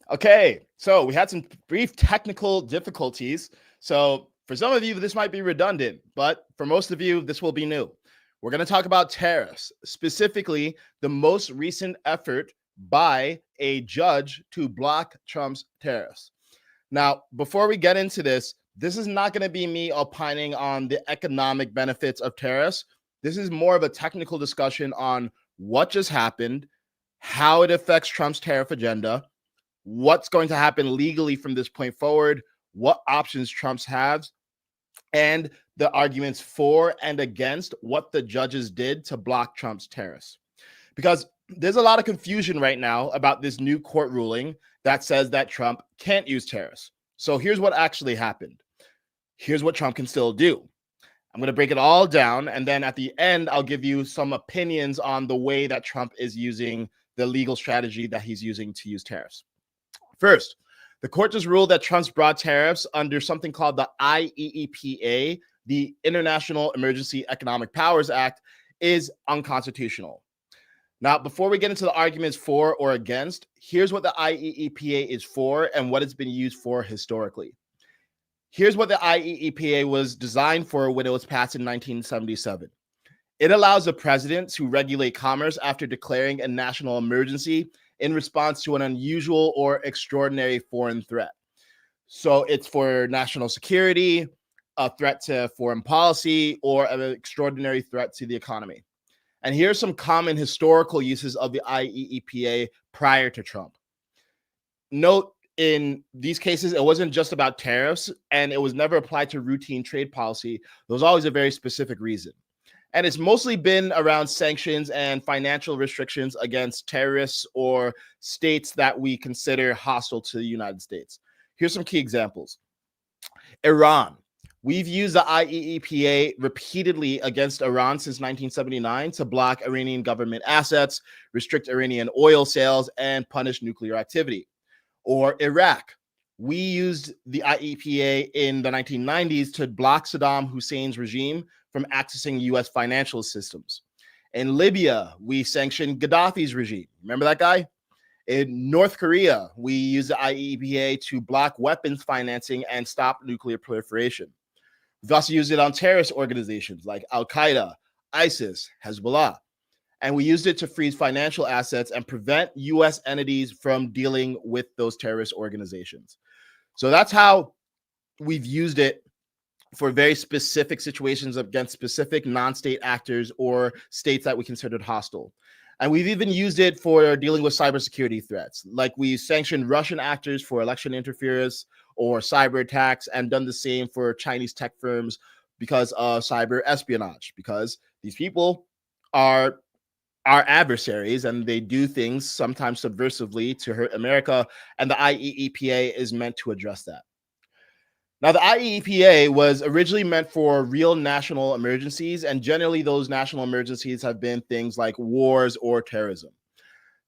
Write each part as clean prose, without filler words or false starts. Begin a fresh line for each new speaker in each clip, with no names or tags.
Okay, so we had some brief technical difficulties. So for some of you, this might be redundant, but for most of you, this will be new. We're going to talk about tariffs, specifically the most recent effort by a judge to block Trump's tariffs. Now, before we get into this is not going to be me opining on the economic benefits of tariffs. This is more of a technical discussion on what just happened, how it affects Trump's tariff agenda, what's going to happen legally from this point forward, what options Trump's has, and the arguments for and against what the judges did to block Trump's tariffs. Because there's a lot of confusion right now about this new court ruling that says that Trump can't use tariffs. So here's what actually happened. Here's what Trump can still do. I'm going to break it all down. And then at the end, I'll give you some opinions on the way that Trump is using the legal strategy that he's using to use tariffs. First, the court just ruled that Trump's broad tariffs under something called the IEEPA, the International Emergency Economic Powers Act, is unconstitutional. Now, before we get into the arguments for or against, here's what the IEEPA is for and what it's been used for historically. Here's what the IEEPA was designed for when it was passed in 1977. It allows the president to regulate commerce after declaring a national emergency in response to an unusual or extraordinary foreign threat. So it's for national security, a threat to foreign policy, or an extraordinary threat to the economy. And here's some common historical uses of the IEEPA prior to Trump. Note, in these cases, it wasn't just about tariffs, and it was never applied to routine trade policy. There was always a very specific reason. And it's mostly been around sanctions and financial restrictions against terrorists or states that we consider hostile to the United States. Here's some key examples. Iran. We've used the IEEPA repeatedly against Iran since 1979 to block Iranian government assets, restrict Iranian oil sales, and punish nuclear activity. Or Iraq. We used the IEPA in the 1990s to block Saddam Hussein's regime from accessing U.S. financial systems. In Libya, we sanctioned Gaddafi's regime. Remember that guy? In North Korea, we used the IEPA to block weapons financing and stop nuclear proliferation. We've also used it on terrorist organizations like Al-Qaeda, ISIS, Hezbollah. And we used it to freeze financial assets and prevent U.S. entities from dealing with those terrorist organizations. So that's how we've used it for very specific situations against specific non-state actors or states that we considered hostile. And we've even used it for dealing with cybersecurity threats. Like we sanctioned Russian actors for election interference or cyber attacks, and done the same for Chinese tech firms because of cyber espionage, because these people are our adversaries and they do things sometimes subversively to hurt America. And the IEEPA is meant to address that. Now, the IEPA was originally meant for real national emergencies, and generally those national emergencies have been things like wars or terrorism.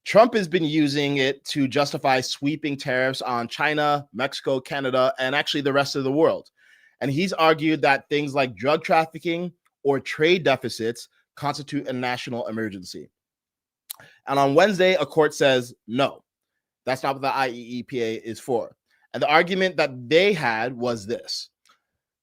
Trump has been using it to justify sweeping tariffs on China, Mexico, Canada, and actually the rest of the world. And he's argued that things like drug trafficking or trade deficits constitute a national emergency. And on Wednesday, a court says, no, that's not what the IEEPA is for. And the argument that they had was this.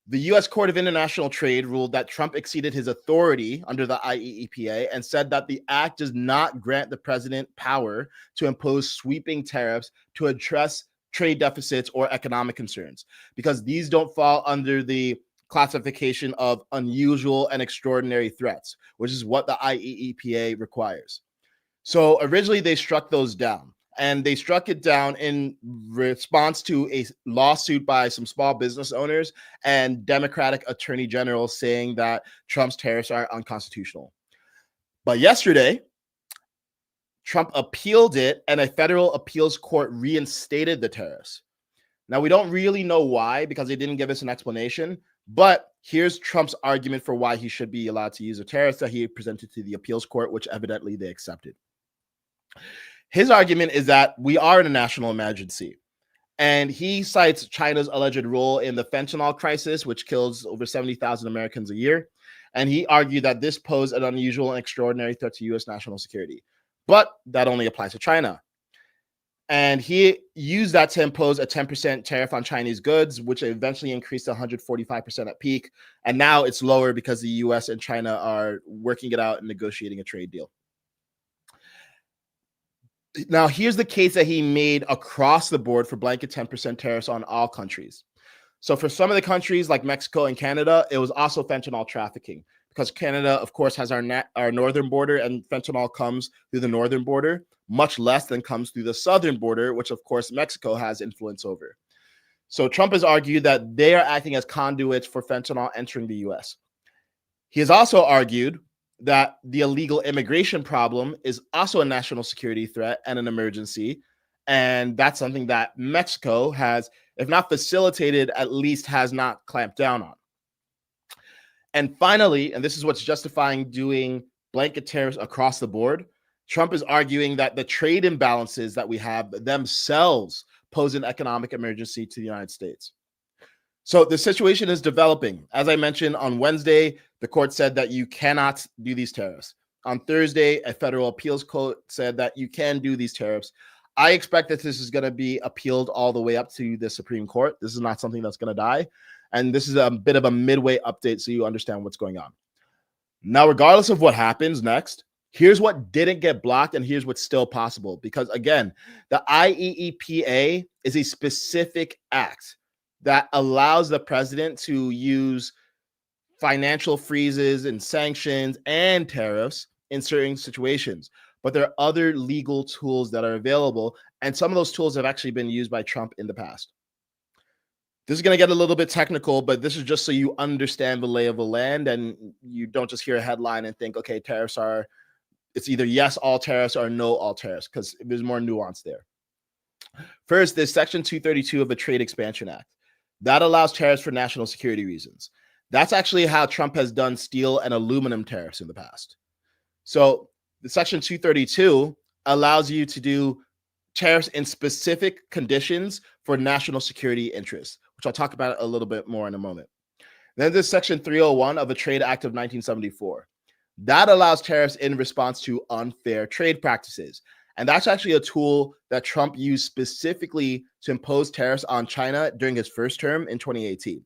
The U.S. Court of International Trade ruled that Trump exceeded his authority under the IEEPA and said that the act does not grant the president power to impose sweeping tariffs to address trade deficits or economic concerns, because these don't fall under the classification of unusual and extraordinary threats, which is what the IEEPA requires. So originally they struck those down. And they struck it down in response to a lawsuit by some small business owners and Democratic attorney generals saying that Trump's tariffs are unconstitutional. But yesterday, Trump appealed it, and a federal appeals court reinstated the tariffs. Now, we don't really know why, because they didn't give us an explanation. But here's Trump's argument for why he should be allowed to use the tariffs that he presented to the appeals court, which evidently they accepted. His argument is that we are in a national emergency, and he cites China's alleged role in the fentanyl crisis, which kills over 70,000 Americans a year. And he argued that this posed an unusual and extraordinary threat to U.S. national security. But that only applies to China. And he used that to impose a 10% tariff on Chinese goods, which eventually increased to 145% at peak. And now it's lower because the US and China are working it out and negotiating a trade deal. Now, here's the case that he made across the board for blanket 10% tariffs on all countries. So for some of the countries like Mexico and Canada, it was also fentanyl trafficking because Canada, of course, has our northern border, and fentanyl comes through the northern border, much less than comes through the southern border, which, of course, Mexico has influence over. So Trump has argued that they are acting as conduits for fentanyl entering the U.S. He has also argued that the illegal immigration problem is also a national security threat and an emergency. And that's something that Mexico has, if not facilitated, at least has not clamped down on. And finally, and this is what's justifying doing blanket tariffs across the board, Trump is arguing that the trade imbalances that we have themselves pose an economic emergency to the United States. So the situation is developing. As I mentioned, on Wednesday, the court said that you cannot do these tariffs. On Thursday, a federal appeals court said that you can do these tariffs. I expect that this is going to be appealed all the way up to the Supreme Court. This is not something that's going to die. And this is a bit of a midway update so you understand what's going on. Now, regardless of what happens next, here's what didn't get blocked and here's what's still possible. Because again, the IEEPA is a specific act that allows the president to use financial freezes and sanctions and tariffs in certain situations. But there are other legal tools that are available, and some of those tools have actually been used by Trump in the past. This is going to get a little bit technical, but this is just so you understand the lay of the land and you don't just hear a headline and think, okay, tariffs are, it's either yes, all tariffs, or no, all tariffs, because there's more nuance there. First, there's Section 232 of the Trade Expansion Act. That allows tariffs for national security reasons. That's actually how Trump has done steel and aluminum tariffs in the past. So the Section 232 allows you to do tariffs in specific conditions for national security interests, which I'll talk about a little bit more in a moment. Then there's Section 301 of the Trade Act of 1974. That allows tariffs in response to unfair trade practices. And that's actually a tool that Trump used specifically to impose tariffs on China during his first term in 2018.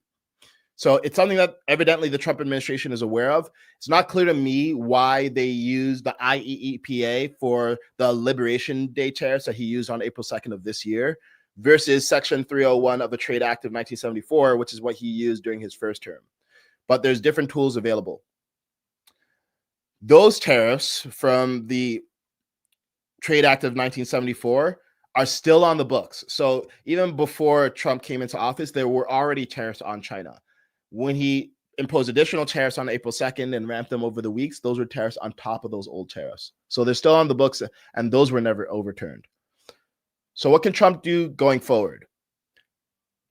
So it's something that evidently the Trump administration is aware of. It's not clear to me why they use the IEEPA for the Liberation Day tariffs that he used on April 2nd of this year versus Section 301 of the Trade Act of 1974, which is what he used during his first term. But there's different tools available. Those tariffs from the Trade Act of 1974 are still on the books. So even before Trump came into office, there were already tariffs on China. When he imposed additional tariffs on April 2nd and ramped them over the weeks, those were tariffs on top of those old tariffs. So they're still on the books, and those were never overturned. So what can Trump do going forward?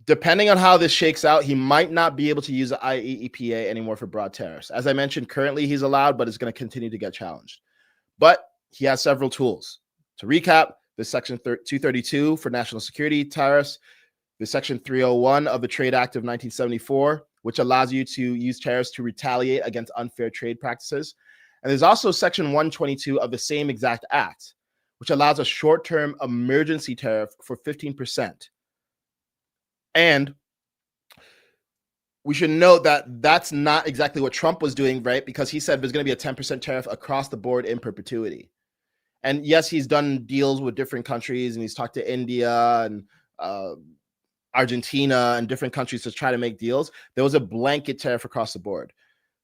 Depending on how this shakes out, he might not be able to use the IEEPA anymore for broad tariffs. As I mentioned, currently he's allowed, but it's going to continue to get challenged. But he has several tools. To recap, the Section 232 for national security tariffs, the Section 301 of the Trade Act of 1974, which allows you to use tariffs to retaliate against unfair trade practices. And there's also Section 122 of the same exact act, which allows a short-term emergency tariff for 15%. And we should note that that's not exactly what Trump was doing, right? Because he said there's going to be a 10% tariff across the board in perpetuity. And yes, he's done deals with different countries, and he's talked to India and Argentina and different countries to try to make deals. There was a blanket tariff across the board.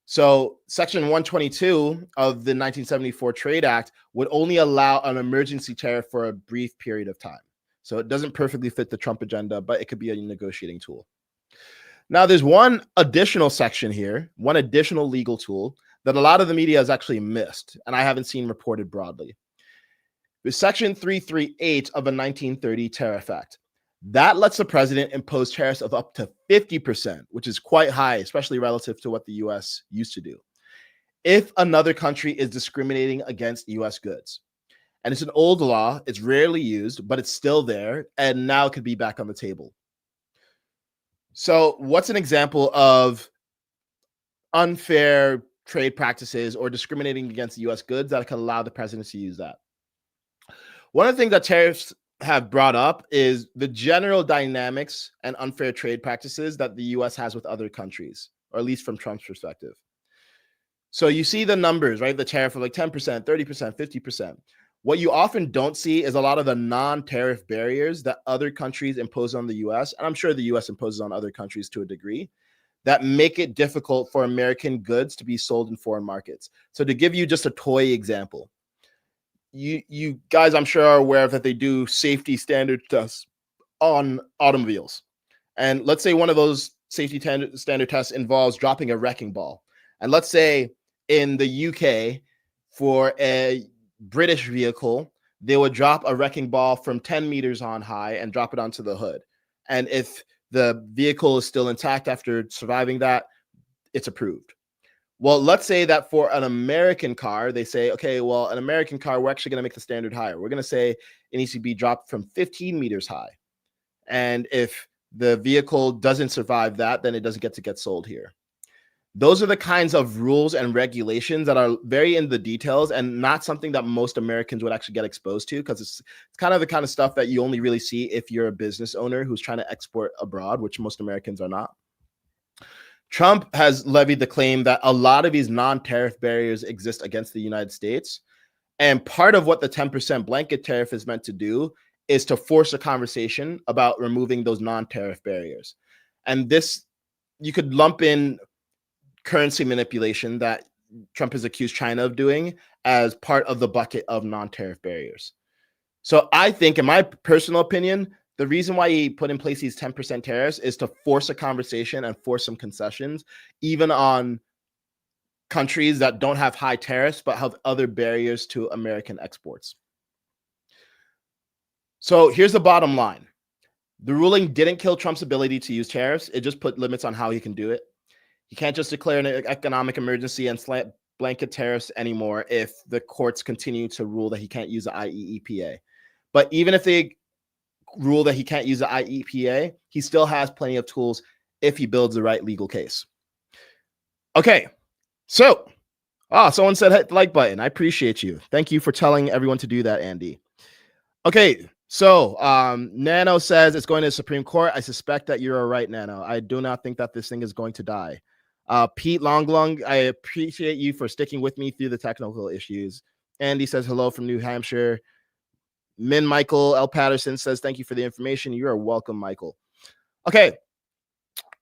So Section 122 of the 1974 Trade Act would only allow an emergency tariff for a brief period of time. So it doesn't perfectly fit the Trump agenda, but it could be a negotiating tool. Now, there's one additional section here, one additional legal tool that a lot of the media has actually missed, and I haven't seen reported broadly. The Section 338 of the 1930 Tariff Act. That lets the president impose tariffs of up to 50%, which is quite high, especially relative to what the U.S. used to do, if another country is discriminating against U.S. goods. And it's an old law. It's rarely used, but it's still there, and now it could be back on the table. So what's an example of unfair trade practices or discriminating against U.S. goods that could allow the president to use that? One of the things that tariffs have brought up is the general dynamics and unfair trade practices that the US has with other countries, or at least from Trump's perspective. So you see the numbers, right? The tariff of like 10%, 30%, 50%. What you often don't see is a lot of the non-tariff barriers that other countries impose on the US, and I'm sure the US imposes on other countries to a degree, that make it difficult for American goods to be sold in foreign markets. So to give you just a toy example, you guys I'm sure are aware of that they do safety standard tests on automobiles. And let's say one of those safety standard tests involves dropping a wrecking ball. And let's say in the UK, for a British vehicle, they would drop a wrecking ball from 10 meters on high and drop it onto the hood. And if the vehicle is still intact after surviving that, it's approved. Well, let's say that for an American car, they say, okay, well, an American car, we're actually going to make the standard higher. We're going to say it needs to be dropped from 15 meters high. And if the vehicle doesn't survive that, then it doesn't get sold here. Those are the kinds of rules and regulations that are very in the details and not something that most Americans would actually get exposed to, because it's kind of the kind of stuff that you only really see if you're a business owner who's trying to export abroad, which most Americans are not. Trump has levied the claim that a lot of these non-tariff barriers exist against the United States. And part of what the 10% blanket tariff is meant to do is to force a conversation about removing those non-tariff barriers. And this, you could lump in currency manipulation that Trump has accused China of doing as part of the bucket of non-tariff barriers. So I think, in my personal opinion, the reason why he put in place these 10% tariffs is to force a conversation and force some concessions, even on countries that don't have high tariffs but have other barriers to American exports. So here's the bottom line. The ruling didn't kill Trump's ability to use tariffs. It just put limits on how he can do it. He can't just declare an economic emergency and slant blanket tariffs anymore if the courts continue to rule that he can't use the IEPA. But even if they rule that he can't use the IEPA, he still has plenty of tools if he builds the right legal case. Okay, so, someone said hit the like button. I appreciate you. Thank you for telling everyone to do that, Andy. Okay, so Nano says it's going to the Supreme Court. I suspect that you're right, Nano. I do not think that this thing is going to die. Pete Longlung, I appreciate you for sticking with me through the technical issues. Andy says hello from New Hampshire. Min Michael L. Patterson says thank you for the information. You are welcome, Michael. Okay,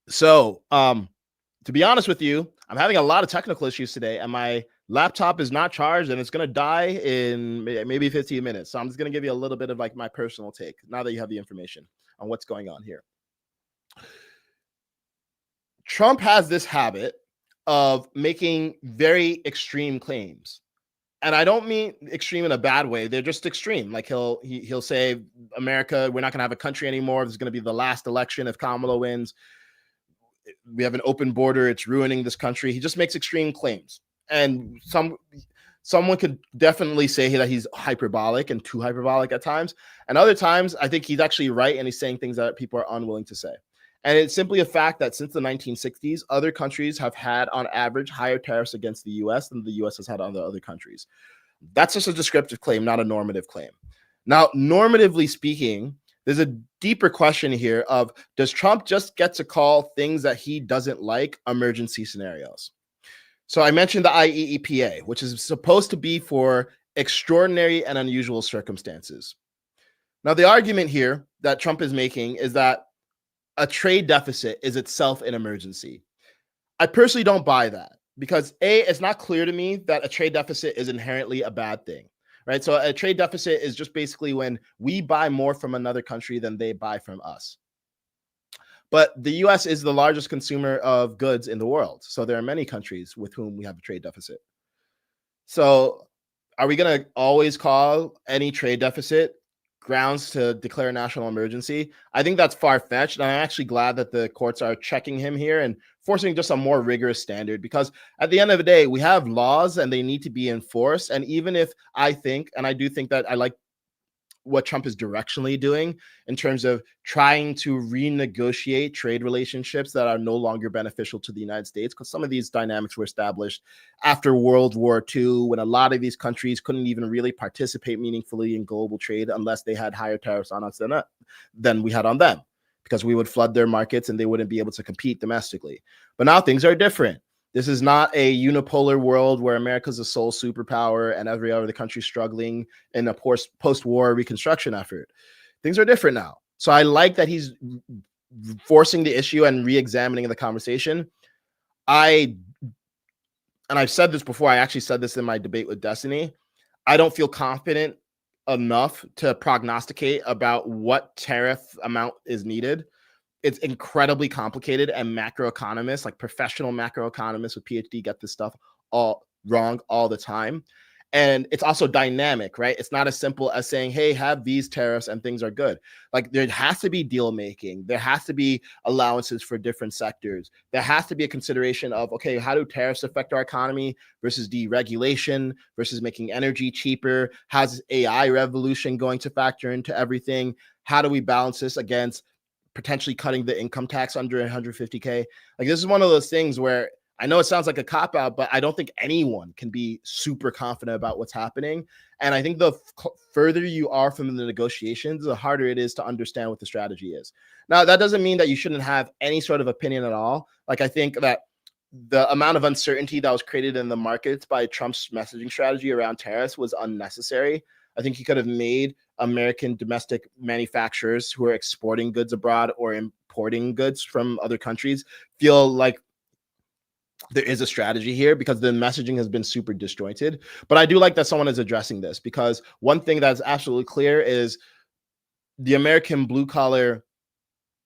so to be honest with you, I'm having a lot of technical issues today, and my laptop is not charged, and it's going to die in maybe 15 minutes. So I'm just going to give you a little bit of like my personal take now that you have the information on what's going on here. Trump has this habit of making very extreme claims. And I don't mean extreme in a bad way. They're just extreme. Like he'll say, America, we're not going to have a country anymore. This is going to be the last election if Kamala wins. We have an open border. It's ruining this country. He just makes extreme claims. And someone could definitely say that he's hyperbolic and too hyperbolic at times. And other times, I think he's actually right, and he's saying things that people are unwilling to say. And it's simply a fact that since the 1960s, other countries have had, on average, higher tariffs against the U.S. than the U.S. has had on the other countries. That's just a descriptive claim, not a normative claim. Now, normatively speaking, there's a deeper question here of, does Trump just get to call things that he doesn't like emergency scenarios? So I mentioned the IEPA, which is supposed to be for extraordinary and unusual circumstances. Now, the argument here that Trump is making is that a trade deficit is itself an emergency. I personally don't buy that because it's not clear to me that a trade deficit is inherently a bad thing, right? So a trade deficit is just basically when we buy more from another country than they buy from us. But the US is the largest consumer of goods in the world. So there are many countries with whom we have a trade deficit. So are we going to always call any trade deficit grounds to declare a national emergency? I think that's far-fetched, and I'm actually glad that the courts are checking him here and forcing just a more rigorous standard, because at the end of the day, we have laws and they need to be enforced. And even if I think, and I do think that I like what Trump is directionally doing in terms of trying to renegotiate trade relationships that are no longer beneficial to the United States, because some of these dynamics were established after World War II, when a lot of these countries couldn't even really participate meaningfully in global trade unless they had higher tariffs on us than we had on them, because we would flood their markets and they wouldn't be able to compete domestically. But now things are different. This is not a unipolar world where America's the sole superpower and every other country struggling in a post-war reconstruction effort. Things are different now. So I like that he's forcing the issue and re-examining the conversation. And I've said this before, I actually said this in my debate with Destiny. I don't feel confident enough to prognosticate about what tariff amount is needed. It's incredibly complicated, and macroeconomists, like professional macroeconomists with PhD, get this stuff all wrong all the time. And it's also dynamic, right? It's not as simple as saying, hey, have these tariffs and things are good. Like, there has to be deal making. There has to be allowances for different sectors. There has to be a consideration of, okay, how do tariffs affect our economy versus deregulation versus making energy cheaper? How's AI revolution going to factor into everything? How do we balance this against potentially cutting the income tax under 150K? Like, this is one of those things where I know it sounds like a cop-out, but I don't think anyone can be super confident about what's happening. And I think the further you are from the negotiations, the harder it is to understand what the strategy is. Now, that doesn't mean that you shouldn't have any sort of opinion at all. Like, I think that the amount of uncertainty that was created in the markets by Trump's messaging strategy around tariffs was unnecessary. I think he could have made American domestic manufacturers who are exporting goods abroad or importing goods from other countries feel like there is a strategy here, because the messaging has been super disjointed. But I do like that someone is addressing this, because one thing that's absolutely clear is the American blue collar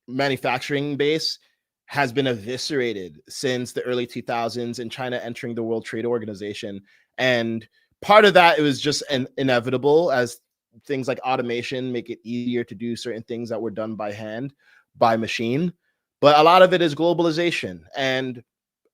manufacturing base has been eviscerated since the early 2000s and China entering the World Trade Organization. And part of that, it was just inevitable, as things like automation make it easier to do certain things that were done by hand, by machine. But a lot of it is globalization. And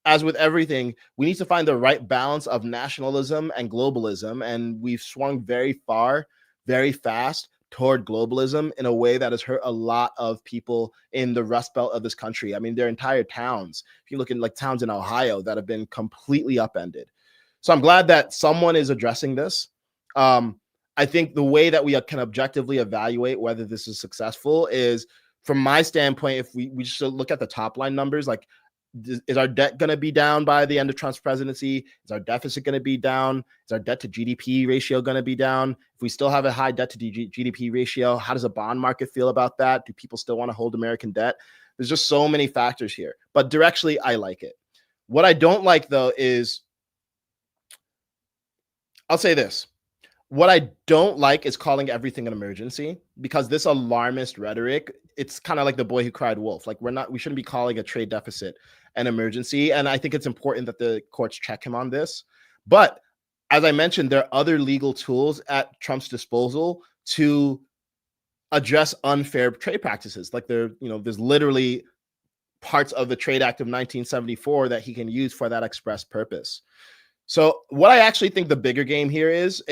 as with everything, we need to find the right balance of nationalism and globalism. And we've swung very far, very fast toward globalism in a way that has hurt a lot of people in the Rust Belt of this country. I mean, there are entire towns, if you look at like towns in Ohio, that have been completely upended. So I'm glad that someone is addressing this. I think the way that we can objectively evaluate whether this is successful is, from my standpoint, if we just look at the top line numbers, like, is our debt going to be down by the end of Trump's presidency? Is our deficit going to be down? Is our debt to GDP ratio going to be down? If we still have a high debt to GDP ratio, how does the bond market feel about that? Do people still want to hold American debt? There's just so many factors here. But directionally, I like it. What I don't like, though, is, I'll say this. What I don't like is calling everything an emergency, because this alarmist rhetoric, it's kind of like the boy who cried wolf. Like, we shouldn't be calling a trade deficit an emergency. And I think it's important that the courts check him on this. But as I mentioned, there are other legal tools at Trump's disposal to address unfair trade practices. Like, there's literally parts of the Trade Act of 1974 that he can use for that express purpose. So what I actually think the bigger game here is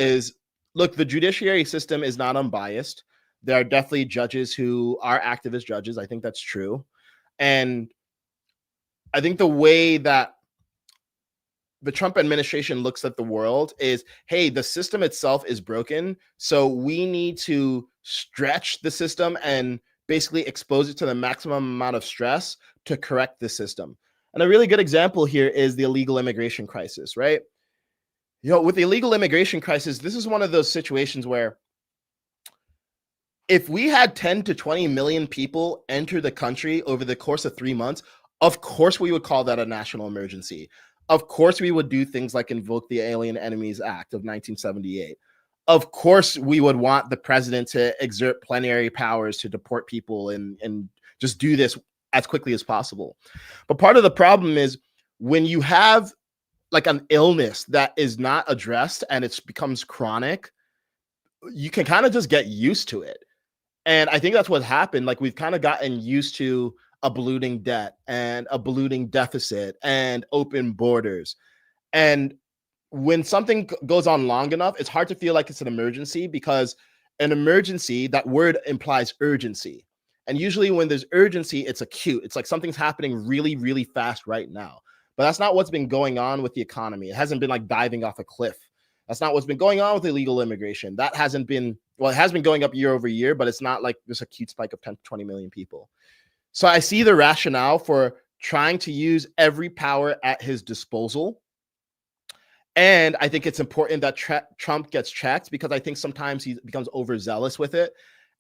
look, the judiciary system is not unbiased. There are definitely judges who are activist judges. I think that's true. And I think the way that the Trump administration looks at the world is, hey, the system itself is broken, so we need to stretch the system and basically expose it to the maximum amount of stress to correct the system. And a really good example here is the illegal immigration crisis, right? With the illegal immigration crisis, this is one of those situations where if we had 10 to 20 million people enter the country over the course of 3 months, of course we would call that a national emergency. Of course we would do things like invoke the Alien Enemies Act of 1978. Of course we would want the president to exert plenary powers to deport people and just do this as quickly as possible. But part of the problem is, when you have like an illness that is not addressed and it becomes chronic, you can kind of just get used to it. And I think that's what happened. Like, we've kind of gotten used to a ballooning debt and a ballooning deficit and open borders. And when something goes on long enough, it's hard to feel like it's an emergency, because An emergency, that word implies urgency. And usually when there's urgency, it's acute. It's like something's happening really, really fast right now. But that's not what's been going on with the economy. It hasn't been like diving off a cliff. That's not what's been going on with illegal immigration. That hasn't been, well, it has been going up year over year, but it's not like this acute spike of 10 to 20 million people. So I see the rationale for trying to use every power at his disposal. And I think it's important that Trump gets checked, because I think sometimes he becomes overzealous with it.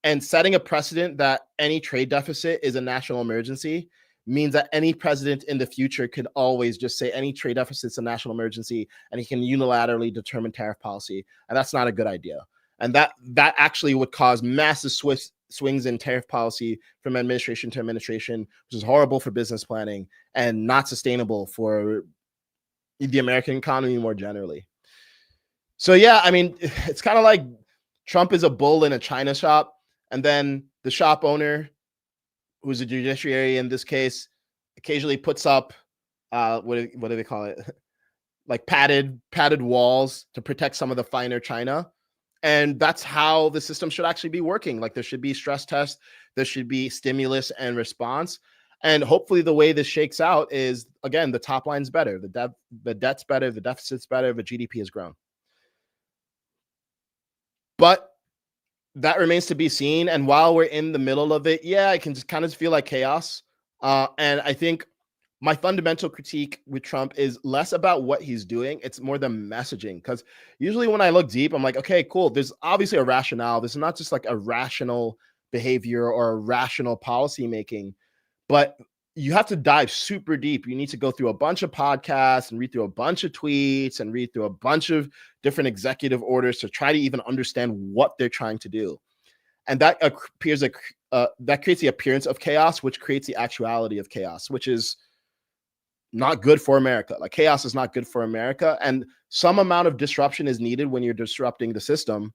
And setting a precedent that any trade deficit is a national emergency means that any president in the future could always just say any trade deficit is a national emergency, and he can unilaterally determine tariff policy. And that's not a good idea. And that actually would cause massive swings in tariff policy from administration to administration, which is horrible for business planning and not sustainable for the American economy more generally. So yeah, I mean, it's kind of like Trump is a bull in a china shop, and then the shop owner, who's a judiciary in this case, occasionally puts up what do they call it? Like padded walls to protect some of the finer china. And that's how the system should actually be working. Like there should be stress tests, there should be stimulus and response. And hopefully the way this shakes out is, again, the top line's better, the debt's better, the deficit's better, the GDP has grown. But that remains to be seen. And while we're in the middle of it, yeah, I can just kind of feel like chaos. And I think my fundamental critique with Trump is less about what he's doing. It's more the messaging. Because usually when I look deep, I'm like, okay, cool. There's obviously a rationale. This is not just like a rational behavior or a rational policy making, but you have to dive super deep. You need to go through a bunch of podcasts and read through a bunch of tweets and read through a bunch of different executive orders to try to even understand what they're trying to do. And that appears like that creates the appearance of chaos, which creates the actuality of chaos, which is not good for America. Like chaos is not good for America. And some amount of disruption is needed when you're disrupting the system.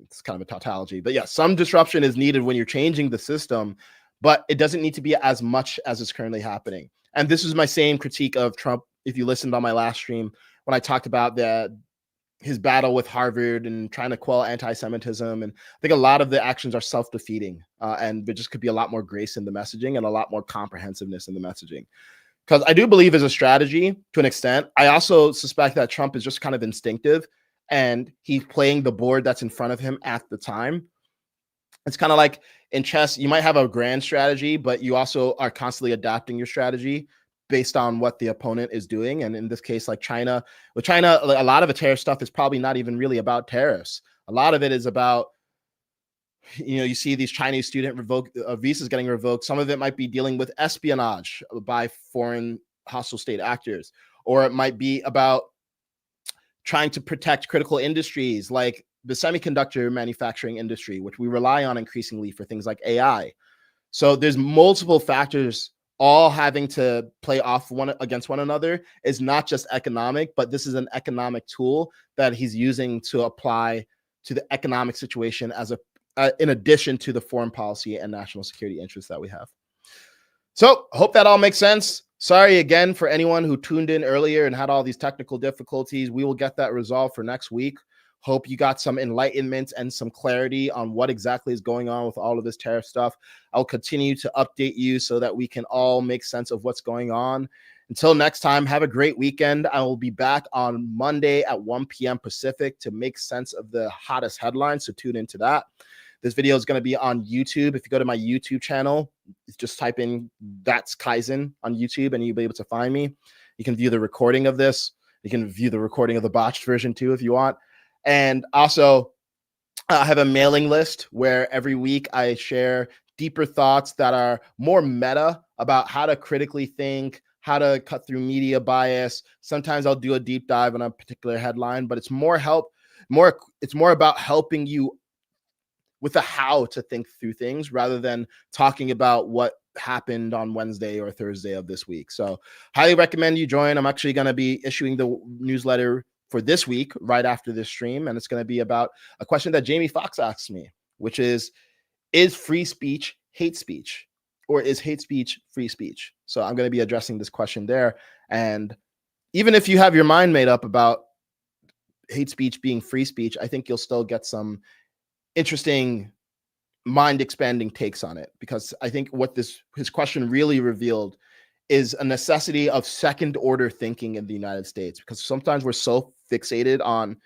It's kind of a tautology, but yeah, some disruption is needed when you're changing the system, but it doesn't need to be as much as is currently happening. And this is my same critique of Trump. If you listened on my last stream, when I talked about his battle with Harvard and trying to quell anti-Semitism. And I think a lot of the actions are self-defeating, and there just could be a lot more grace in the messaging and a lot more comprehensiveness in the messaging. Because I do believe as a strategy to an extent. I also suspect that Trump is just kind of instinctive and he's playing the board that's in front of him at the time. It's kind of like in chess, you might have a grand strategy, but you also are constantly adapting your strategy based on what the opponent is doing. And in this case, like China, with China, a lot of the tariff stuff is probably not even really about tariffs. A lot of it is about, you see these Chinese student visas getting revoked. Some of it might be dealing with espionage by foreign hostile state actors, or it might be about trying to protect critical industries like the semiconductor manufacturing industry, which we rely on increasingly for things like AI. So there's multiple factors all having to play off against one another. Is not just economic, but this is an economic tool that he's using to apply to the economic situation as in addition to the foreign policy and national security interests that we have. So hope that all makes sense. Sorry again for anyone who tuned in earlier and had all these technical difficulties. We will get that resolved for next week. Hope you got some enlightenment and some clarity on what exactly is going on with all of this tariff stuff. I'll continue to update you so that we can all make sense of what's going on. Until next time, have a great weekend. I will be back on Monday at 1 p.m. Pacific to make sense of the hottest headlines, so tune into that. This video is going to be on YouTube. If you go to my YouTube channel, just type in That's Kaizen on YouTube and you'll be able to find me. You can view the recording of this. You can view the recording of the botched version too if you want. And also, I have a mailing list where every week I share deeper thoughts that are more meta about how to critically think, how to cut through media bias. Sometimes I'll do a deep dive on a particular headline, but it's more about helping you with the how to think through things rather than talking about what happened on Wednesday or Thursday of this week. So highly recommend you join. I'm actually going to be issuing the newsletter for this week right after this stream. And it's going to be about a question that Jamie Foxx asked me, which is free speech hate speech, or is hate speech free speech? So I'm going to be addressing this question there. And even if you have your mind made up about hate speech being free speech, I think you'll still get some interesting mind expanding takes on it, because I think what his question really revealed is a necessity of second order thinking in the United States, because sometimes we're so fixated on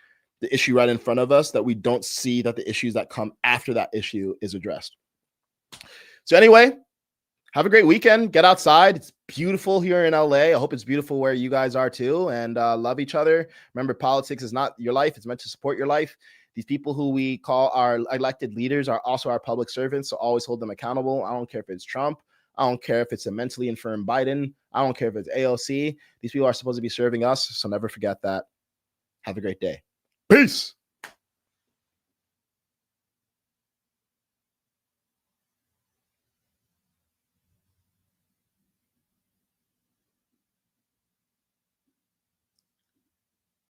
the issue right in front of us that we don't see that the issues that come after that issue is addressed. So anyway, have a great weekend. Get outside. It's beautiful here in LA. I hope it's beautiful where you guys are too. And love each other. Remember, politics is not your life. It's meant to support your life. These people who we call our elected leaders are also our public servants. So always hold them accountable. I don't care if it's Trump. I don't care if it's a mentally infirm Biden. I don't care if it's AOC. These people are supposed to be serving us. So never forget that. Have a great day. Peace.